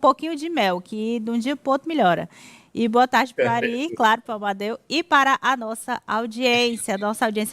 pouquinho de mel, que de um dia para o outro melhora. E boa tarde para o Ari, claro, para o Amadeu e para a nossa audiência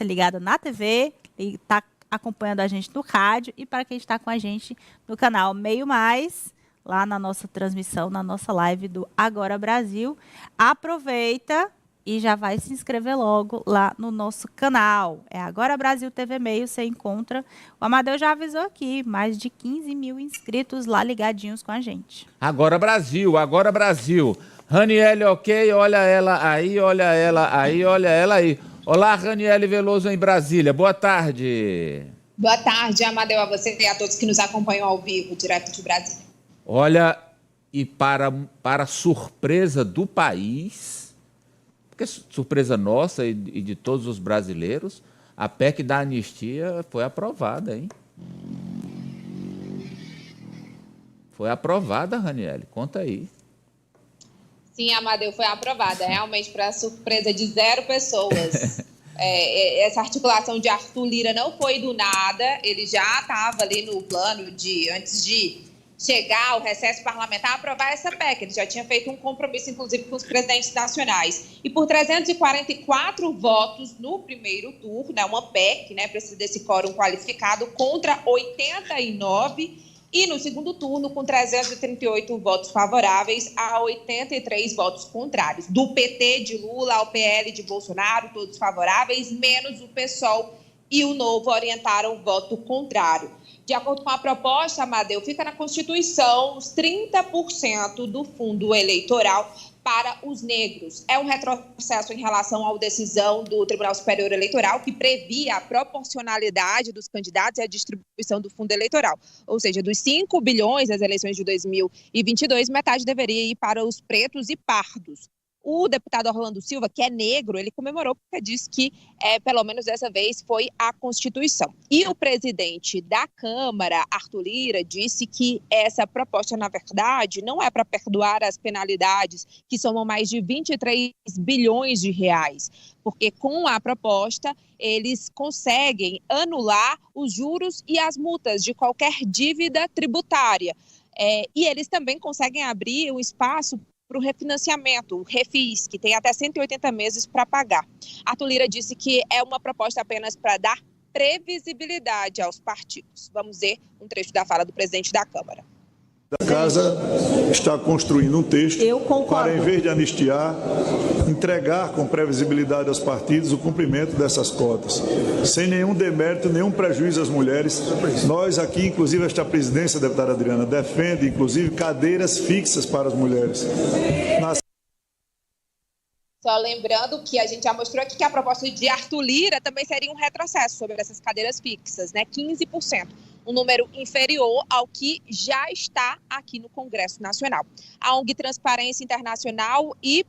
ligada na TV, e está acompanhando a gente no rádio, e para quem está com a gente no canal Meio Mais, lá na nossa transmissão, na nossa live do Agora Brasil. Aproveita e já vai se inscrever logo lá no nosso canal. É Agora Brasil TV Meio, você encontra. O Amadeu já avisou aqui, mais de 15 mil inscritos lá ligadinhos com a gente. Agora Brasil, agora Brasil. Raniele, ok, olha ela aí, olha ela aí, olha ela aí. Olá, Raniele Veloso em Brasília, boa tarde. Boa tarde, Amadeu, a você e a todos que nos acompanham ao vivo, direto de Brasília. Olha, e para surpresa do país, porque surpresa nossa e de todos os brasileiros, a PEC da anistia foi aprovada, hein? Foi aprovada, Raniele, conta aí. Sim, Amadeu, foi aprovada, realmente para surpresa de 0 pessoas. Essa articulação de Arthur Lira não foi do nada, ele já estava ali no plano de, antes de chegar ao recesso parlamentar, aprovar essa PEC. Ele já tinha feito um compromisso, inclusive, com os presidentes nacionais. E por 344 votos no primeiro turno, uma PEC, precisa desse quórum qualificado, contra 89, e no segundo turno, com 338 votos favoráveis a 83 votos contrários. Do PT de Lula ao PL de Bolsonaro, todos favoráveis, menos o PSOL e o Novo orientaram o voto contrário. De acordo com a proposta, Amadeu, fica na Constituição os 30% do fundo eleitoral para os negros. É um retrocesso em relação à decisão do Tribunal Superior Eleitoral, que previa a proporcionalidade dos candidatos e a distribuição do fundo eleitoral. Ou seja, dos 5 bilhões das eleições de 2022, metade deveria ir para os pretos e pardos. O deputado Orlando Silva, que é negro, ele comemorou porque disse que, pelo menos dessa vez, foi a Constituição. E o presidente da Câmara, Arthur Lira, disse que essa proposta, na verdade, não é para perdoar as penalidades, que somam mais de 23 bilhões de reais, porque com a proposta eles conseguem anular os juros e as multas de qualquer dívida tributária. E eles também conseguem abrir um espaço para o refinanciamento, o refis, que tem até 180 meses para pagar. Arthur Lira disse que é uma proposta apenas para dar previsibilidade aos partidos. Vamos ver um trecho da fala do presidente da Câmara. A casa está construindo um texto para, em vez de anistiar, entregar com previsibilidade aos partidos o cumprimento dessas cotas, sem nenhum demérito, nenhum prejuízo às mulheres. Nós aqui, inclusive esta presidência, deputada Adriana, defende, inclusive, cadeiras fixas para as mulheres. Só lembrando que a gente já mostrou aqui que a proposta de Arthur Lira também seria um retrocesso sobre essas cadeiras fixas, 15%. Um número inferior ao que já está aqui no Congresso Nacional. A ONG Transparência Internacional e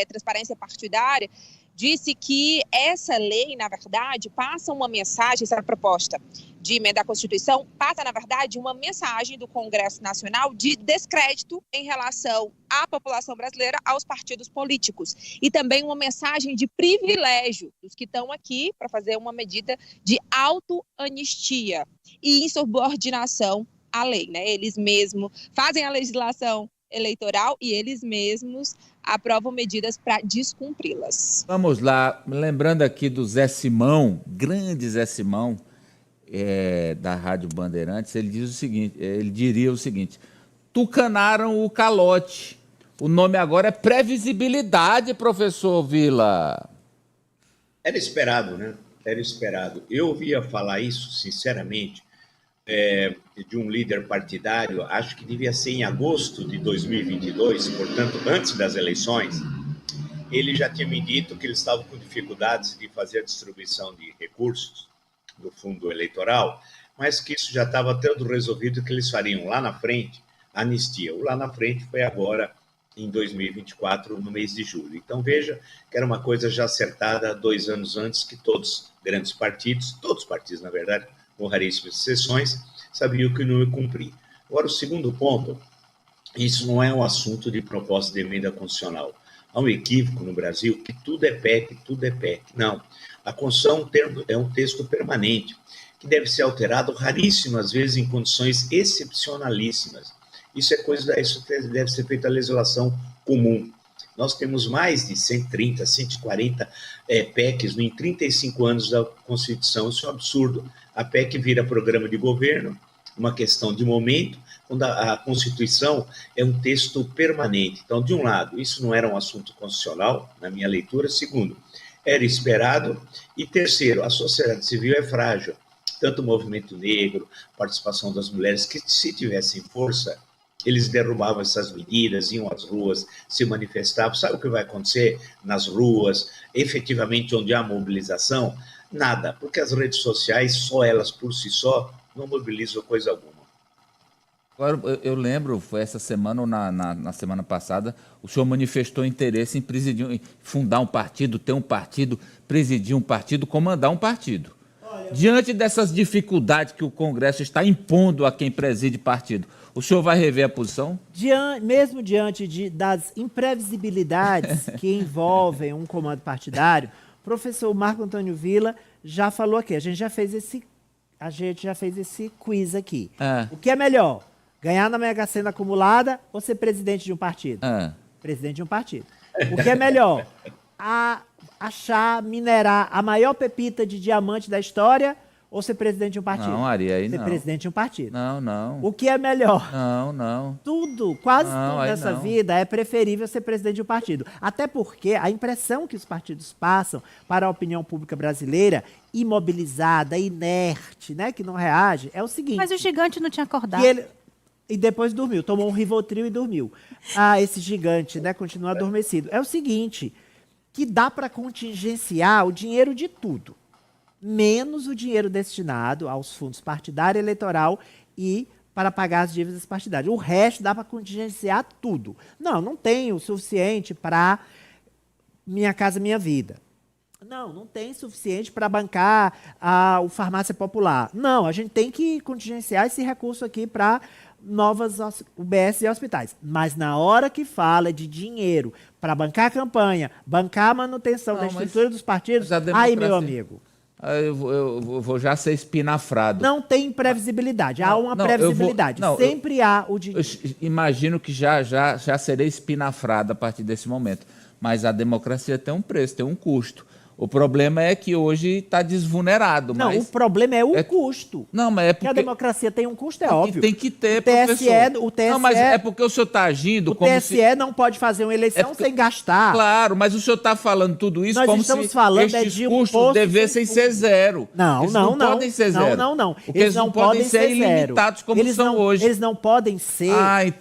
Transparência Partidária disse que essa lei, na verdade, passa uma mensagem, essa proposta de emenda à Constituição, passa, na verdade, uma mensagem do Congresso Nacional de descrédito em relação à população brasileira, aos partidos políticos. E também uma mensagem de privilégio dos que estão aqui para fazer uma medida de autoanistia e insubordinação à lei. Eles mesmos fazem a legislação eleitoral e eles mesmos aprovam medidas para descumpri-las. Vamos lá, lembrando aqui do Zé Simão, grande Zé Simão, da Rádio Bandeirantes, ele diria o seguinte: tucanaram o calote. O nome agora é previsibilidade, professor Vila. Era esperado, né? Era esperado. Eu ouvia falar isso, sinceramente, de um líder partidário, acho que devia ser em agosto de 2022, portanto, antes das eleições. Ele já tinha me dito que eles estavam com dificuldades de fazer a distribuição de recursos do fundo eleitoral, mas que isso já estava tudo resolvido, que eles fariam lá na frente a anistia. O lá na frente foi agora, em 2024, no mês de julho. Então, veja que era uma coisa já acertada 2 anos antes, que todos os partidos, na verdade, com raríssimas exceções, sabiam que não ia cumprir. Agora, o segundo ponto, isso não é um assunto de proposta de emenda constitucional. Há um equívoco no Brasil que tudo é PEC, tudo é PEC. Não. A Constituição é um texto permanente, que deve ser alterado raríssimas vezes em condições excepcionalíssimas. Isso deve ser feito a legislação comum. Nós temos mais de 130, 140 PECs em 35 anos da Constituição. Isso é um absurdo. A PEC vira programa de governo, uma questão de momento, quando a Constituição é um texto permanente. Então, de um lado, isso não era um assunto constitucional, na minha leitura. Segundo, era esperado. E terceiro, a sociedade civil é frágil. Tanto o movimento negro, participação das mulheres, que se tivessem força, eles derrubavam essas medidas, iam às ruas, se manifestavam. Sabe o que vai acontecer nas ruas, efetivamente onde há mobilização? Nada, porque as redes sociais, só elas por si só, não mobilizam coisa alguma. Agora, eu lembro, foi essa semana ou na semana passada, o senhor manifestou interesse em presidir, em fundar um partido, ter um partido, presidir um partido, comandar um partido. Diante dessas dificuldades que o Congresso está impondo a quem preside partido, o senhor vai rever a posição? Mesmo diante das imprevisibilidades que envolvem um comando partidário, o professor Marco Antônio Villa já falou aqui, a gente já fez esse quiz aqui. O que é melhor? Ganhar na Mega Sena acumulada ou ser presidente de um partido? Presidente de um partido. O que é melhor? Minerar a maior pepita de diamante da história ou ser presidente de um partido? Não, Ari, aí ser não. presidente de um partido. Não. O que é melhor? Não. Quase tudo nessa vida é preferível ser presidente de um partido. Até porque a impressão que os partidos passam para a opinião pública brasileira, imobilizada, inerte, né, que não reage, é o seguinte... Mas o gigante não tinha acordado. E depois dormiu, tomou um Rivotril e dormiu. Esse gigante, né, continua adormecido. É o seguinte, que dá para contingenciar o dinheiro de tudo, menos o dinheiro destinado aos fundos partidário, eleitoral e para pagar as dívidas partidárias. O resto dá para contingenciar tudo. Não tem o suficiente para Minha Casa Minha Vida. Não tem suficiente para bancar o Farmácia Popular. Não, a gente tem que contingenciar esse recurso aqui para novas UBS e hospitais. Mas na hora que fala de dinheiro para bancar a campanha, bancar a manutenção da estrutura dos partidos, aí, meu amigo... Eu vou já ser espinafrado. Não tem previsibilidade. Há uma previsibilidade. Sempre há o dinheiro. Eu imagino que já serei espinafrado a partir desse momento. Mas a democracia tem um preço, tem um custo. O problema é que hoje está desvulnerado. O problema é o custo. Não, mas é porque... Que a democracia tem um custo, é óbvio. Tem que ter, o TSE... Não, mas é porque o senhor está agindo como se... O TSE não pode fazer uma eleição sem gastar. Claro, mas o senhor está falando tudo isso como se estes custos devessem ser zero. Não podem ser zero. Porque eles não podem ser ilimitados como são hoje. Eles não podem ser...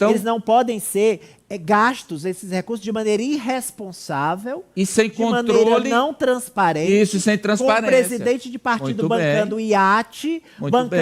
Eles não podem ser... gastos esses recursos de maneira irresponsável e sem controle, de maneira não transparente. Isso, sem transparência. Com o presidente de partido bancando iate, bancando